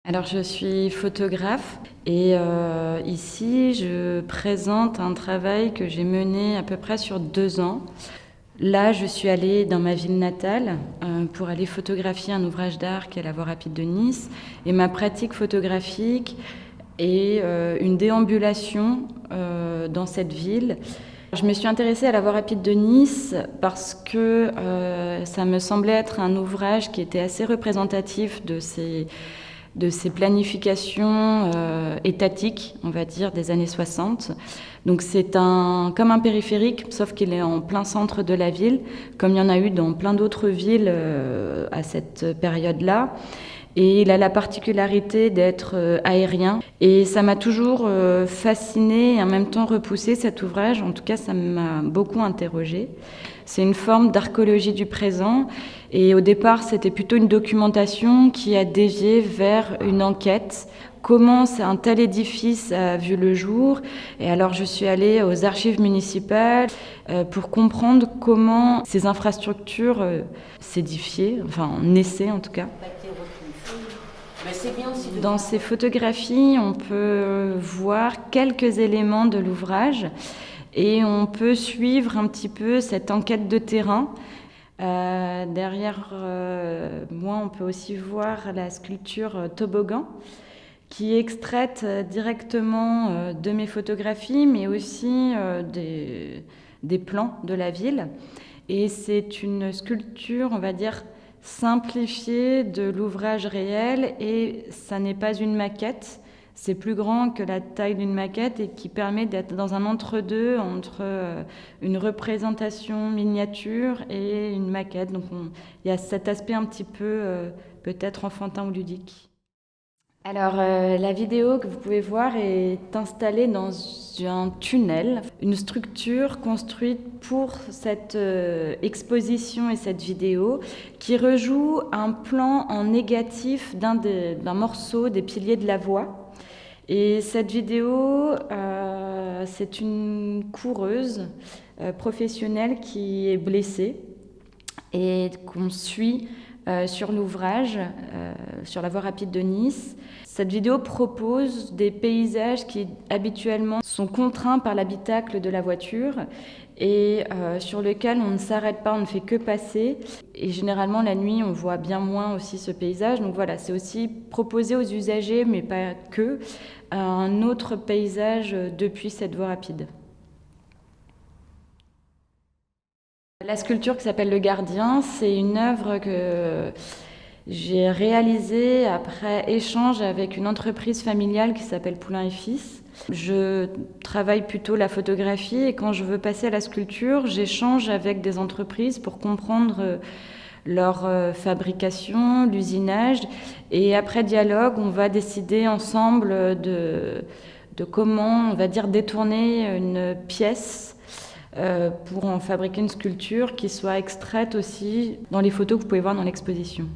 Alors, je suis photographe et ici, je présente un travail que j'ai mené à peu près sur 2 ans. Là, je suis allée dans ma ville natale pour aller photographier un ouvrage d'art qui est la Voie rapide de Nice. Et ma pratique photographique est une déambulation dans cette ville. Je me suis intéressée à la Voie rapide de Nice parce que ça me semblait être un ouvrage qui était assez représentatif de ces planifications étatiques, on va dire, des années 60. Donc c'est comme un périphérique, sauf qu'il est en plein centre de la ville, comme il y en a eu dans plein d'autres villes à cette période-là. Et il a la particularité d'être aérien. Et ça m'a toujours fascinée et en même temps repoussé cet ouvrage. En tout cas, ça m'a beaucoup interrogée. C'est une forme d'archéologie du présent. Et au départ, c'était plutôt une documentation qui a dévié vers une enquête. Comment un tel édifice a vu le jour? Et alors, je suis allée aux archives municipales pour comprendre comment ces infrastructures s'édifiaient, enfin naissaient en tout cas. Dans ces photographies, on peut voir quelques éléments de l'ouvrage et on peut suivre un petit peu cette enquête de terrain. Derrière moi, on peut aussi voir la sculpture Toboggan, qui est extraite directement de mes photographies, mais aussi des plans de la ville. Et c'est une sculpture, on va dire, simplifiée de l'ouvrage réel, et ça n'est pas une maquette. C'est plus grand que la taille d'une maquette et qui permet d'être dans un entre-deux entre une représentation miniature et une maquette. Donc il y a cet aspect un petit peu peut-être enfantin ou ludique. Alors, la vidéo que vous pouvez voir est installée dans un tunnel, une structure construite pour cette exposition et cette vidéo, qui rejoue un plan en négatif d'un morceau des piliers de la voie. Et cette vidéo, c'est une coureuse professionnelle qui est blessée et qu'on suit sur l'ouvrage, sur la Voie rapide de Nice. Cette vidéo propose des paysages qui habituellement sont contraints par l'habitacle de la voiture et sur lequel on ne s'arrête pas, on ne fait que passer. Et généralement la nuit, on voit bien moins aussi ce paysage. Donc voilà, c'est aussi proposer aux usagers, mais pas que, un autre paysage depuis cette voie rapide. La sculpture qui s'appelle Le Gardien, c'est une œuvre que j'ai réalisée après échange avec une entreprise familiale qui s'appelle Poulain et Fils. Je travaille plutôt la photographie et quand je veux passer à la sculpture, j'échange avec des entreprises pour comprendre leur fabrication, l'usinage. Et après dialogue, on va décider ensemble de comment, on va dire, détourner une pièce pour en fabriquer une sculpture qui soit extraite aussi dans les photos que vous pouvez voir dans l'exposition.